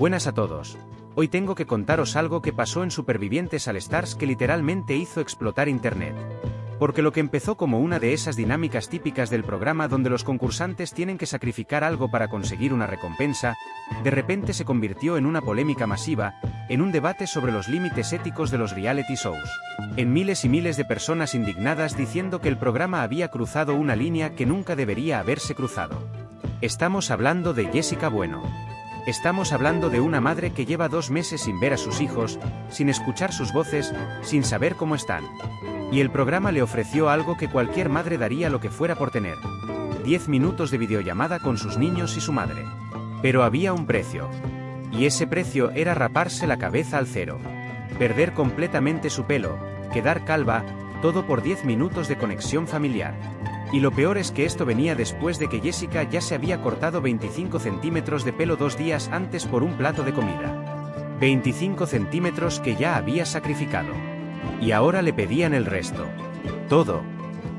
Buenas a todos. Hoy tengo que contaros algo que pasó en Supervivientes All Stars que literalmente hizo explotar internet. Porque lo que empezó como una de esas dinámicas típicas del programa donde los concursantes tienen que sacrificar algo para conseguir una recompensa, de repente se convirtió en una polémica masiva, en un debate sobre los límites éticos de los reality shows. En miles y miles de personas indignadas diciendo que el programa había cruzado una línea que nunca debería haberse cruzado. Estamos hablando de Jessica Bueno. Estamos hablando de una madre que lleva 2 meses sin ver a sus hijos, sin escuchar sus voces, sin saber cómo están. Y el programa le ofreció algo que cualquier madre daría lo que fuera por tener: 10 minutos de videollamada con sus niños y su madre. Pero había un precio. Y ese precio era raparse la cabeza al cero. Perder completamente su pelo, quedar calva, todo por 10 minutos de conexión familiar. Y lo peor es que esto venía después de que Jessica ya se había cortado 25 centímetros de pelo 2 días antes por un plato de comida. 25 centímetros que ya había sacrificado. Y ahora le pedían el resto. Todo.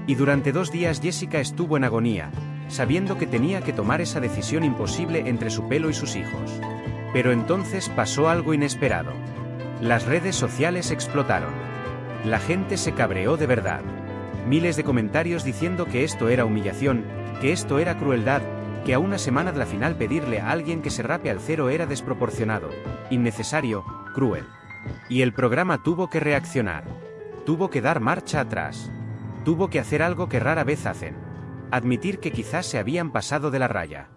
Y durante 2 días Jessica estuvo en agonía, sabiendo que tenía que tomar esa decisión imposible entre su pelo y sus hijos. Pero entonces pasó algo inesperado. Las redes sociales explotaron. La gente se cabreó de verdad. Miles de comentarios diciendo que esto era humillación, que esto era crueldad, que a una semana de la final pedirle a alguien que se rape al cero era desproporcionado, innecesario, cruel. Y el programa tuvo que reaccionar. Tuvo que dar marcha atrás. Tuvo que hacer algo que rara vez hacen: admitir que quizás se habían pasado de la raya.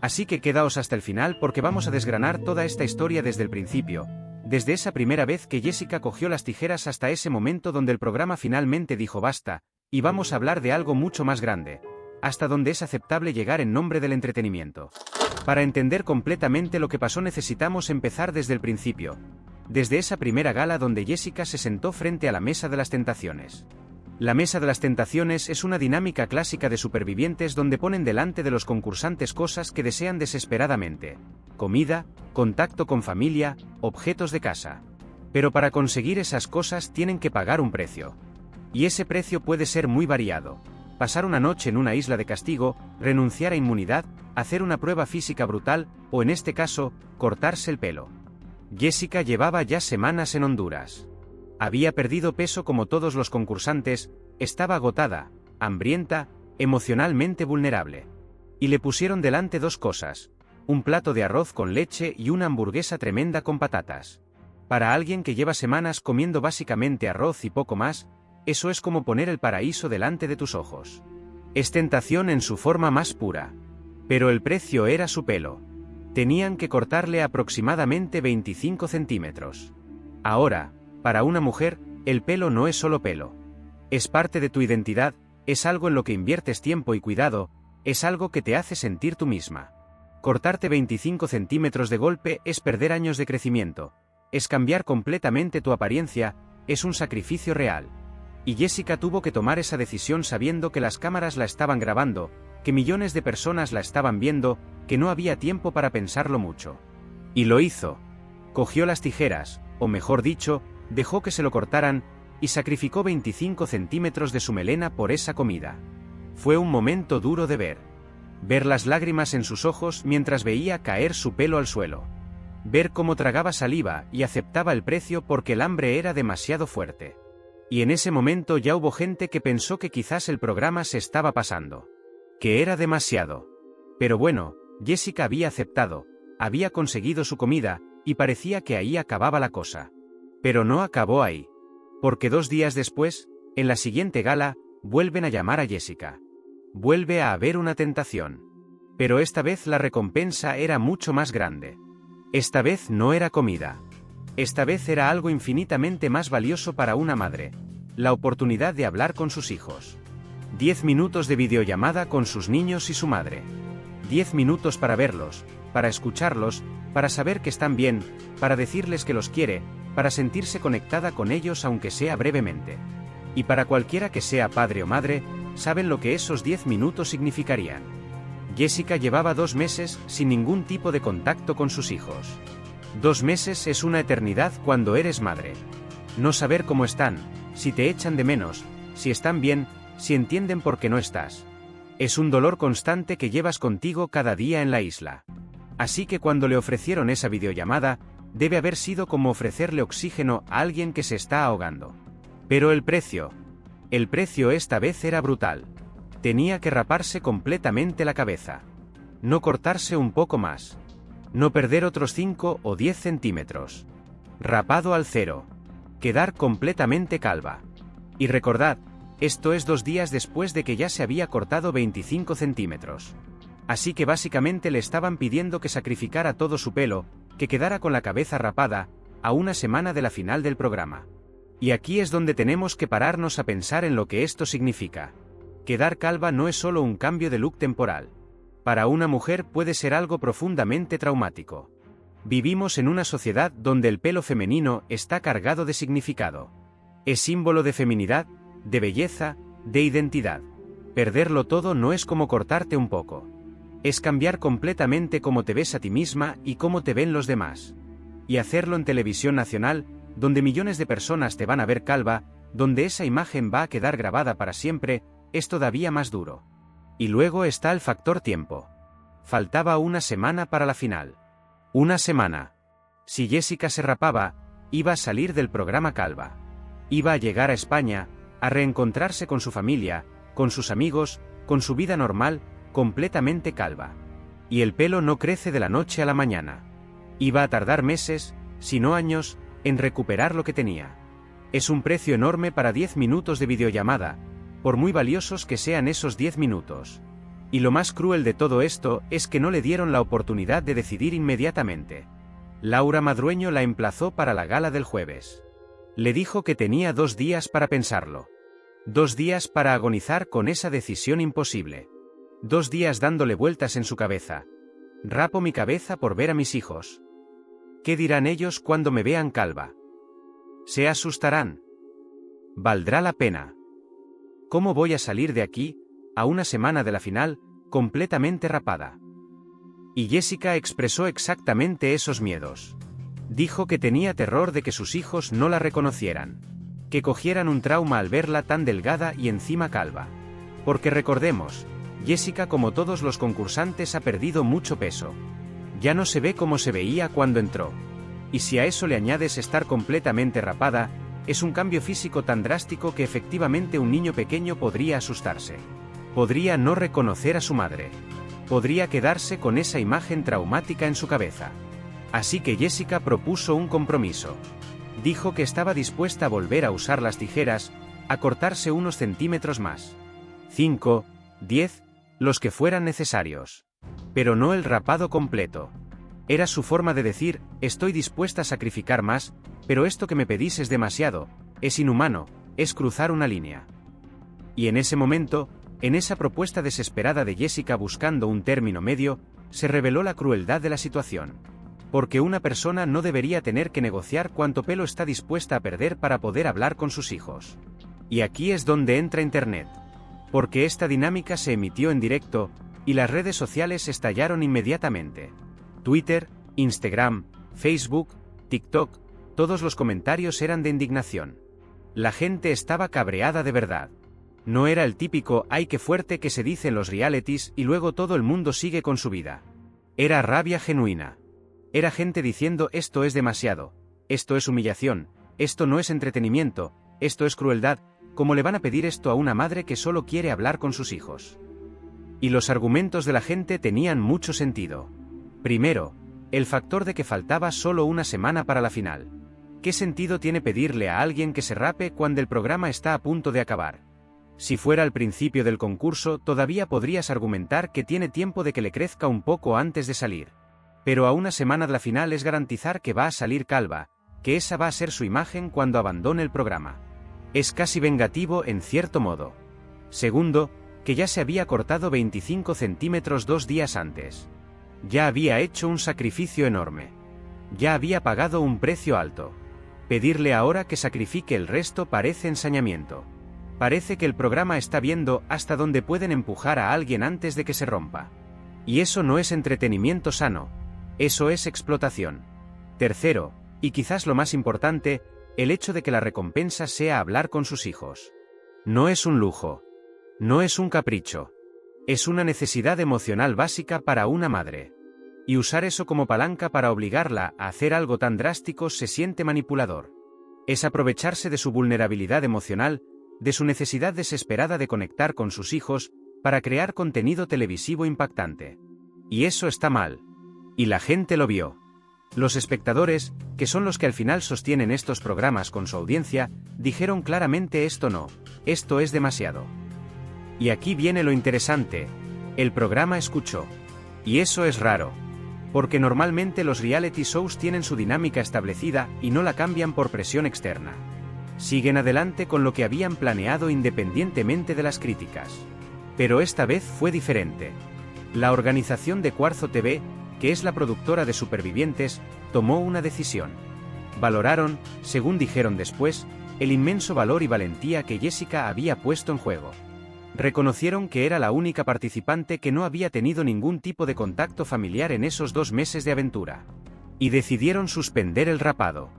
Así que quedaos hasta el final porque vamos a desgranar toda esta historia desde el principio. Desde esa primera vez que Jessica cogió las tijeras hasta ese momento donde el programa finalmente dijo basta, y vamos a hablar de algo mucho más grande, hasta donde es aceptable llegar en nombre del entretenimiento. Para entender completamente lo que pasó necesitamos empezar desde el principio, desde esa primera gala donde Jessica se sentó frente a la Mesa de las Tentaciones. La Mesa de las Tentaciones es una dinámica clásica de Supervivientes donde ponen delante de los concursantes cosas que desean desesperadamente: comida, contacto con familia, objetos de casa. Pero para conseguir esas cosas tienen que pagar un precio. Y ese precio puede ser muy variado: pasar una noche en una isla de castigo, renunciar a inmunidad, hacer una prueba física brutal, o en este caso, cortarse el pelo. Jessica llevaba ya semanas en Honduras. Había perdido peso como todos los concursantes, estaba agotada, hambrienta, emocionalmente vulnerable. Y le pusieron delante 2 cosas: un plato de arroz con leche y una hamburguesa tremenda con patatas. Para alguien que lleva semanas comiendo básicamente arroz y poco más, eso es como poner el paraíso delante de tus ojos. Es tentación en su forma más pura. Pero el precio era su pelo. Tenían que cortarle aproximadamente 25 centímetros. Ahora, para una mujer, el pelo no es solo pelo. Es parte de tu identidad, es algo en lo que inviertes tiempo y cuidado, es algo que te hace sentir tú misma. Cortarte 25 centímetros de golpe es perder años de crecimiento, es cambiar completamente tu apariencia, es un sacrificio real. Y Jessica tuvo que tomar esa decisión sabiendo que las cámaras la estaban grabando, que millones de personas la estaban viendo, que no había tiempo para pensarlo mucho. Y lo hizo. Cogió las tijeras, o mejor dicho, dejó que se lo cortaran, y sacrificó 25 centímetros de su melena por esa comida. Fue un momento duro de ver. Ver las lágrimas en sus ojos mientras veía caer su pelo al suelo. Ver cómo tragaba saliva y aceptaba el precio porque el hambre era demasiado fuerte. Y en ese momento ya hubo gente que pensó que quizás el programa se estaba pasando. Que era demasiado. Pero bueno, Jessica había aceptado, había conseguido su comida, y parecía que ahí acababa la cosa. Pero no acabó ahí. Porque 2 días después, en la siguiente gala, vuelven a llamar a Jessica. Vuelve a haber una tentación. Pero esta vez la recompensa era mucho más grande. Esta vez no era comida. Esta vez era algo infinitamente más valioso para una madre: la oportunidad de hablar con sus hijos. 10 minutos de videollamada con sus niños y su madre. 10 minutos para verlos, para escucharlos, para saber que están bien, para decirles que los quiere, para sentirse conectada con ellos aunque sea brevemente. Y para cualquiera que sea padre o madre, saben lo que esos 10 minutos significarían. Jessica llevaba 2 meses sin ningún tipo de contacto con sus hijos. 2 meses es una eternidad cuando eres madre. No saber cómo están, si te echan de menos, si están bien, si entienden por qué no estás. Es un dolor constante que llevas contigo cada día en la isla. Así que cuando le ofrecieron esa videollamada, debe haber sido como ofrecerle oxígeno a alguien que se está ahogando. Pero el precio esta vez era brutal. Tenía que raparse completamente la cabeza. No cortarse un poco más. No perder otros 5 o 10 centímetros. Rapado al cero. Quedar completamente calva. Y recordad, esto es 2 días después de que ya se había cortado 25 centímetros. Así que básicamente le estaban pidiendo que sacrificara todo su pelo, que quedara con la cabeza rapada, a una semana de la final del programa. Y aquí es donde tenemos que pararnos a pensar en lo que esto significa. Quedar calva no es solo un cambio de look temporal. Para una mujer puede ser algo profundamente traumático. Vivimos en una sociedad donde el pelo femenino está cargado de significado. Es símbolo de feminidad, de belleza, de identidad. Perderlo todo no es como cortarte un poco. Es cambiar completamente cómo te ves a ti misma y cómo te ven los demás. Y hacerlo en televisión nacional, donde millones de personas te van a ver calva, donde esa imagen va a quedar grabada para siempre, es todavía más duro. Y luego está el factor tiempo. Faltaba una semana para la final. Una semana. Si Jessica se rapaba, iba a salir del programa calva. Iba a llegar a España, a reencontrarse con su familia, con sus amigos, con su vida normal, completamente calva. Y el pelo no crece de la noche a la mañana. Iba a tardar meses, si no años, en recuperar lo que tenía. Es un precio enorme para 10 minutos de videollamada, por muy valiosos que sean esos 10 minutos. Y lo más cruel de todo esto es que no le dieron la oportunidad de decidir inmediatamente. Laura Madrueño la emplazó para la gala del jueves. Le dijo que tenía 2 días para pensarlo. 2 días para agonizar con esa decisión imposible. 2 días dándole vueltas en su cabeza. Rapo mi cabeza por ver a mis hijos. ¿Qué dirán ellos cuando me vean calva? ¿Se asustarán? ¿Valdrá la pena? ¿Cómo voy a salir de aquí, a una semana de la final, completamente rapada? Y Jessica expresó exactamente esos miedos. Dijo que tenía terror de que sus hijos no la reconocieran. Que cogieran un trauma al verla tan delgada y encima calva. Porque recordemos, Jessica, como todos los concursantes, ha perdido mucho peso. Ya no se ve como se veía cuando entró. Y si a eso le añades estar completamente rapada, es un cambio físico tan drástico que efectivamente un niño pequeño podría asustarse. Podría no reconocer a su madre. Podría quedarse con esa imagen traumática en su cabeza. Así que Jessica propuso un compromiso. Dijo que estaba dispuesta a volver a usar las tijeras, a cortarse unos centímetros más. 5, 10, los que fueran necesarios. Pero no el rapado completo. Era su forma de decir, estoy dispuesta a sacrificar más, pero esto que me pedís es demasiado, es inhumano, es cruzar una línea. Y en ese momento, en esa propuesta desesperada de Jessica buscando un término medio, se reveló la crueldad de la situación. Porque una persona no debería tener que negociar cuánto pelo está dispuesta a perder para poder hablar con sus hijos. Y aquí es donde entra Internet. Porque esta dinámica se emitió en directo, y las redes sociales estallaron inmediatamente. Twitter, Instagram, Facebook, TikTok, todos los comentarios eran de indignación. La gente estaba cabreada de verdad. No era el típico "ay qué fuerte" que se dice en los realities y luego todo el mundo sigue con su vida. Era rabia genuina. Era gente diciendo esto es demasiado, esto es humillación, esto no es entretenimiento, esto es crueldad, ¿cómo le van a pedir esto a una madre que solo quiere hablar con sus hijos? Y los argumentos de la gente tenían mucho sentido. Primero, el factor de que faltaba solo una semana para la final. ¿Qué sentido tiene pedirle a alguien que se rape cuando el programa está a punto de acabar? Si fuera al principio del concurso, todavía podrías argumentar que tiene tiempo de que le crezca un poco antes de salir. Pero a una semana de la final es garantizar que va a salir calva, que esa va a ser su imagen cuando abandone el programa. Es casi vengativo en cierto modo. Segundo, que ya se había cortado 25 centímetros 2 días antes. Ya había hecho un sacrificio enorme. Ya había pagado un precio alto. Pedirle ahora que sacrifique el resto parece ensañamiento. Parece que el programa está viendo hasta dónde pueden empujar a alguien antes de que se rompa. Y eso no es entretenimiento sano. Eso es explotación. Tercero, y quizás lo más importante, el hecho de que la recompensa sea hablar con sus hijos. No es un lujo. No es un capricho. Es una necesidad emocional básica para una madre. Y usar eso como palanca para obligarla a hacer algo tan drástico se siente manipulador. Es aprovecharse de su vulnerabilidad emocional, de su necesidad desesperada de conectar con sus hijos, para crear contenido televisivo impactante. Y eso está mal. Y la gente lo vio. Los espectadores, que son los que al final sostienen estos programas con su audiencia, dijeron claramente esto es demasiado. Y aquí viene lo interesante, el programa escuchó. Y eso es raro. Porque normalmente los reality shows tienen su dinámica establecida y no la cambian por presión externa. Siguen adelante con lo que habían planeado independientemente de las críticas. Pero esta vez fue diferente. La organización de Cuarzo TV, que es la productora de Supervivientes, tomó una decisión. Valoraron, según dijeron después, el inmenso valor y valentía que Jessica había puesto en juego. Reconocieron que era la única participante que no había tenido ningún tipo de contacto familiar en esos 2 meses de aventura. Y decidieron suspender el rapado.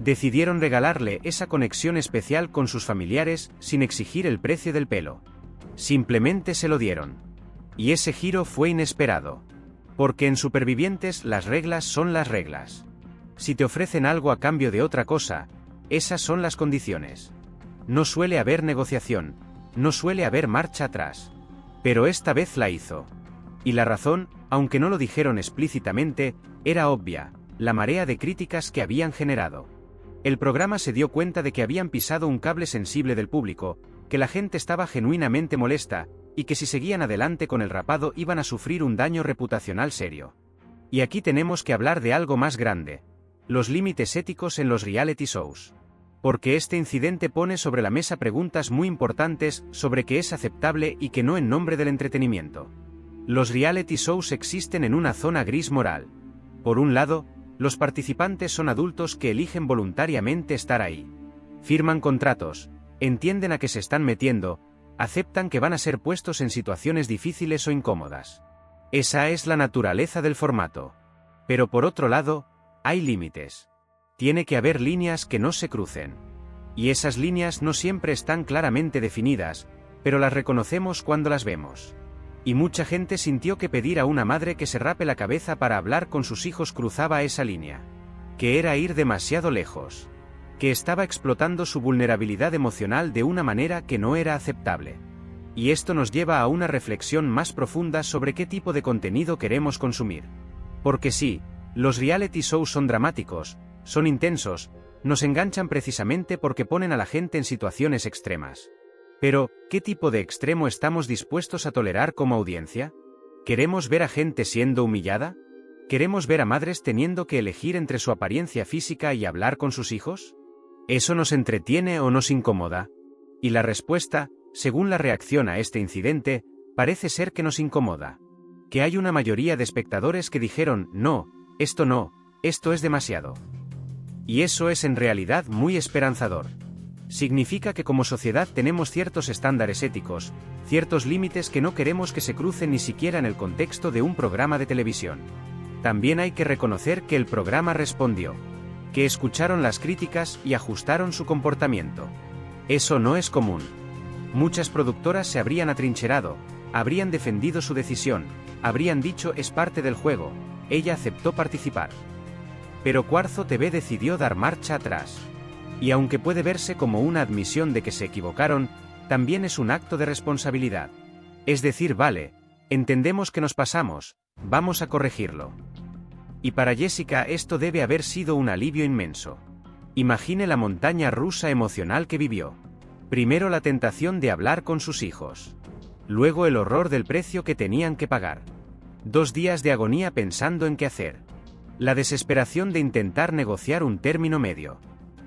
Decidieron regalarle esa conexión especial con sus familiares sin exigir el precio del pelo. Simplemente se lo dieron. Y ese giro fue inesperado. Porque en Supervivientes las reglas son las reglas. Si te ofrecen algo a cambio de otra cosa, esas son las condiciones. No suele haber negociación, no suele haber marcha atrás. Pero esta vez la hizo. Y la razón, aunque no lo dijeron explícitamente, era obvia, la marea de críticas que habían generado. El programa se dio cuenta de que habían pisado un cable sensible del público, que la gente estaba genuinamente molesta, y que si seguían adelante con el rapado iban a sufrir un daño reputacional serio. Y aquí tenemos que hablar de algo más grande: los límites éticos en los reality shows. Porque este incidente pone sobre la mesa preguntas muy importantes sobre qué es aceptable y qué no en nombre del entretenimiento. Los reality shows existen en una zona gris moral. Por un lado, los participantes son adultos que eligen voluntariamente estar ahí. Firman contratos, entienden a qué se están metiendo, aceptan que van a ser puestos en situaciones difíciles o incómodas. Esa es la naturaleza del formato. Pero por otro lado, hay límites. Tiene que haber líneas que no se crucen. Y esas líneas no siempre están claramente definidas, pero las reconocemos cuando las vemos. Y mucha gente sintió que pedir a una madre que se rape la cabeza para hablar con sus hijos cruzaba esa línea. Que era ir demasiado lejos. Que estaba explotando su vulnerabilidad emocional de una manera que no era aceptable. Y esto nos lleva a una reflexión más profunda sobre qué tipo de contenido queremos consumir. Porque sí, los reality shows son dramáticos, son intensos, nos enganchan precisamente porque ponen a la gente en situaciones extremas. Pero, ¿qué tipo de extremo estamos dispuestos a tolerar como audiencia? ¿Queremos ver a gente siendo humillada? ¿Queremos ver a madres teniendo que elegir entre su apariencia física y hablar con sus hijos? ¿Eso nos entretiene o nos incomoda? Y la respuesta, según la reacción a este incidente, parece ser que nos incomoda. Que hay una mayoría de espectadores que dijeron, no, esto es demasiado. Y eso es en realidad muy esperanzador. Significa que como sociedad tenemos ciertos estándares éticos, ciertos límites que no queremos que se crucen ni siquiera en el contexto de un programa de televisión. También hay que reconocer que el programa respondió. Que escucharon las críticas y ajustaron su comportamiento. Eso no es común. Muchas productoras se habrían atrincherado, habrían defendido su decisión, habrían dicho es parte del juego, ella aceptó participar. Pero Cuarzo TV decidió dar marcha atrás. Y aunque puede verse como una admisión de que se equivocaron, también es un acto de responsabilidad. Es decir, vale, entendemos que nos pasamos, vamos a corregirlo. Y para Jessica esto debe haber sido un alivio inmenso. Imagine la montaña rusa emocional que vivió. Primero la tentación de hablar con sus hijos. Luego el horror del precio que tenían que pagar. 2 días de agonía pensando en qué hacer. La desesperación de intentar negociar un término medio.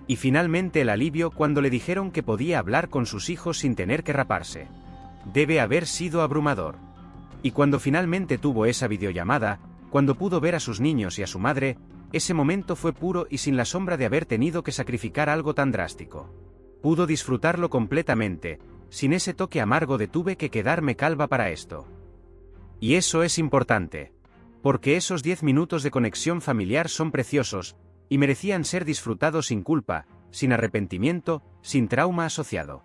Y finalmente el alivio cuando le dijeron que podía hablar con sus hijos sin tener que raparse. Debe haber sido abrumador. Y cuando finalmente tuvo esa videollamada, cuando pudo ver a sus niños y a su madre, ese momento fue puro y sin la sombra de haber tenido que sacrificar algo tan drástico. Pudo disfrutarlo completamente, sin ese toque amargo de tuve que quedarme calva para esto. Y eso es importante. Porque esos 10 minutos de conexión familiar son preciosos, y merecían ser disfrutados sin culpa, sin arrepentimiento, sin trauma asociado.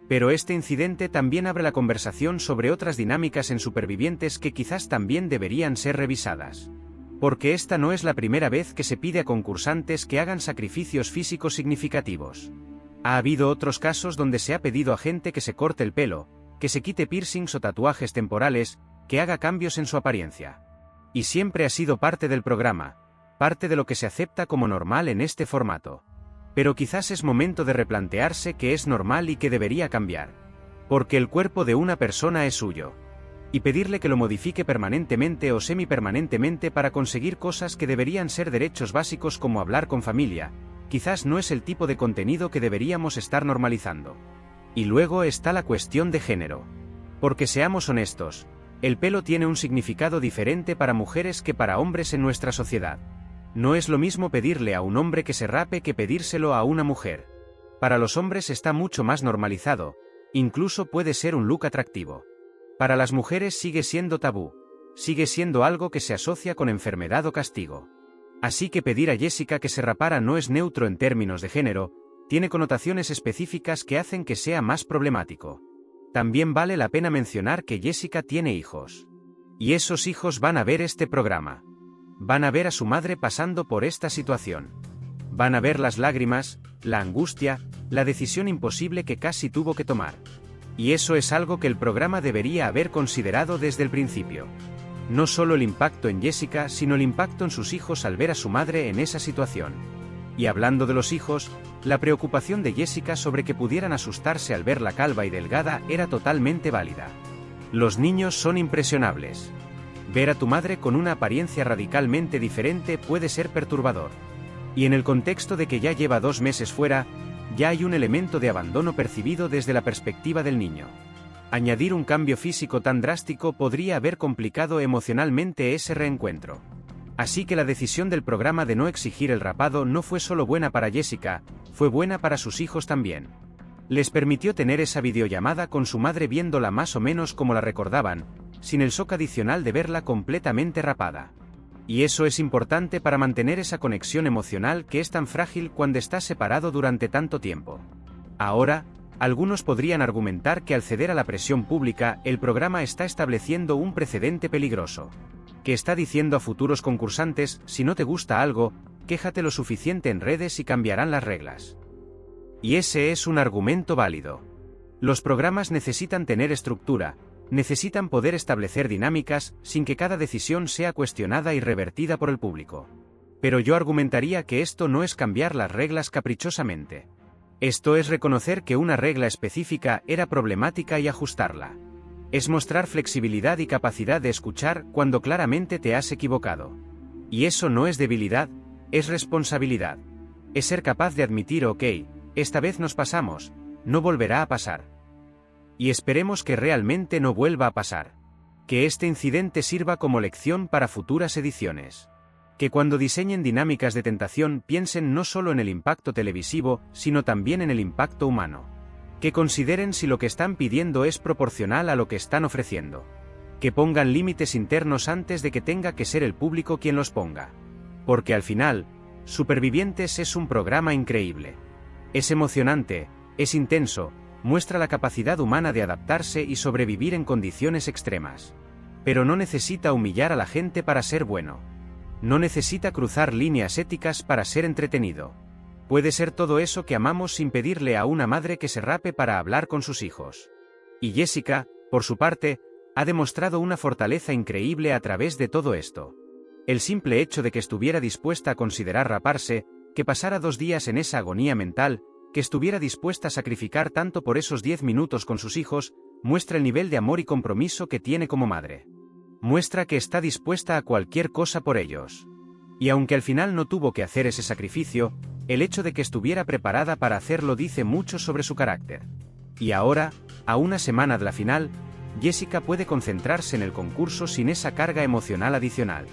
Pero este incidente también abre la conversación sobre otras dinámicas en Supervivientes que quizás también deberían ser revisadas. Porque esta no es la primera vez que se pide a concursantes que hagan sacrificios físicos significativos. Ha habido otros casos donde se ha pedido a gente que se corte el pelo, que se quite piercings o tatuajes temporales, que haga cambios en su apariencia. Y siempre ha sido parte del programa, parte de lo que se acepta como normal en este formato. Pero quizás es momento de replantearse qué es normal y qué debería cambiar. Porque el cuerpo de una persona es suyo. Y pedirle que lo modifique permanentemente o semipermanentemente para conseguir cosas que deberían ser derechos básicos como hablar con familia, quizás no es el tipo de contenido que deberíamos estar normalizando. Y luego está la cuestión de género. Porque seamos honestos, el pelo tiene un significado diferente para mujeres que para hombres en nuestra sociedad. No es lo mismo pedirle a un hombre que se rape que pedírselo a una mujer. Para los hombres está mucho más normalizado, incluso puede ser un look atractivo. Para las mujeres sigue siendo tabú, sigue siendo algo que se asocia con enfermedad o castigo. Así que pedir a Jessica que se rapara no es neutro en términos de género, tiene connotaciones específicas que hacen que sea más problemático. También vale la pena mencionar que Jessica tiene hijos. Y esos hijos van a ver este programa. Van a ver a su madre pasando por esta situación. Van a ver las lágrimas, la angustia, la decisión imposible que casi tuvo que tomar. Y eso es algo que el programa debería haber considerado desde el principio. No solo el impacto en Jessica, sino el impacto en sus hijos al ver a su madre en esa situación. Y hablando de los hijos, la preocupación de Jessica sobre que pudieran asustarse al verla calva y delgada era totalmente válida. Los niños son impresionables. Ver a tu madre con una apariencia radicalmente diferente puede ser perturbador. Y en el contexto de que ya lleva 2 meses fuera, ya hay un elemento de abandono percibido desde la perspectiva del niño. Añadir un cambio físico tan drástico podría haber complicado emocionalmente ese reencuentro. Así que la decisión del programa de no exigir el rapado no fue solo buena para Jessica, fue buena para sus hijos también. Les permitió tener esa videollamada con su madre viéndola más o menos como la recordaban, sin el shock adicional de verla completamente rapada. Y eso es importante para mantener esa conexión emocional que es tan frágil cuando estás separado durante tanto tiempo. Ahora, algunos podrían argumentar que al ceder a la presión pública, el programa está estableciendo un precedente peligroso. Que está diciendo a futuros concursantes, si no te gusta algo, quéjate lo suficiente en redes y cambiarán las reglas. Y ese es un argumento válido. Los programas necesitan tener estructura, necesitan poder establecer dinámicas sin que cada decisión sea cuestionada y revertida por el público. Pero yo argumentaría que esto no es cambiar las reglas caprichosamente. Esto es reconocer que una regla específica era problemática y ajustarla. Es mostrar flexibilidad y capacidad de escuchar cuando claramente te has equivocado. Y eso no es debilidad, es responsabilidad. Es ser capaz de admitir, ok, esta vez nos pasamos, no volverá a pasar. Y esperemos que realmente no vuelva a pasar. Que este incidente sirva como lección para futuras ediciones. Que cuando diseñen dinámicas de tentación piensen no solo en el impacto televisivo, sino también en el impacto humano. Que consideren si lo que están pidiendo es proporcional a lo que están ofreciendo. Que pongan límites internos antes de que tenga que ser el público quien los ponga. Porque al final, Supervivientes es un programa increíble. Es emocionante, es intenso, muestra la capacidad humana de adaptarse y sobrevivir en condiciones extremas. Pero no necesita humillar a la gente para ser bueno. No necesita cruzar líneas éticas para ser entretenido. Puede ser todo eso que amamos sin pedirle a una madre que se rape para hablar con sus hijos. Y Jessica, por su parte, ha demostrado una fortaleza increíble a través de todo esto. El simple hecho de que estuviera dispuesta a considerar raparse, que pasara 2 días en esa agonía mental, que estuviera dispuesta a sacrificar tanto por esos 10 minutos con sus hijos, muestra el nivel de amor y compromiso que tiene como madre. Muestra que está dispuesta a cualquier cosa por ellos. Y aunque al final no tuvo que hacer ese sacrificio, el hecho de que estuviera preparada para hacerlo dice mucho sobre su carácter. Y ahora, a una semana de la final, Jessica puede concentrarse en el concurso sin esa carga emocional adicional.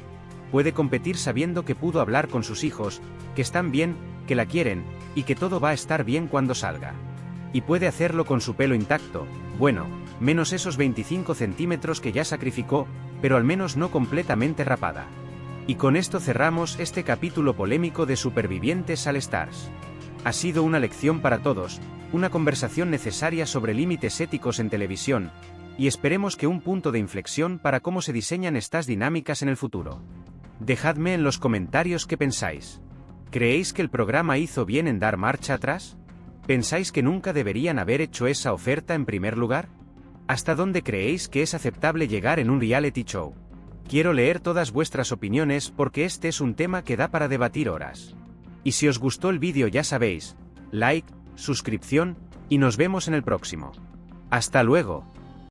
Puede competir sabiendo que pudo hablar con sus hijos, que están bien, que la quieren, y que todo va a estar bien cuando salga. Y puede hacerlo con su pelo intacto, bueno, menos esos 25 centímetros que ya sacrificó, pero al menos no completamente rapada. Y con esto cerramos este capítulo polémico de Supervivientes All Stars. Ha sido una lección para todos, una conversación necesaria sobre límites éticos en televisión, y esperemos que un punto de inflexión para cómo se diseñan estas dinámicas en el futuro. Dejadme en los comentarios qué pensáis. ¿Creéis que el programa hizo bien en dar marcha atrás? ¿Pensáis que nunca deberían haber hecho esa oferta en primer lugar? ¿Hasta dónde creéis que es aceptable llegar en un reality show? Quiero leer todas vuestras opiniones porque este es un tema que da para debatir horas. Y si os gustó el vídeo ya sabéis, like, suscripción, y nos vemos en el próximo. ¡Hasta luego!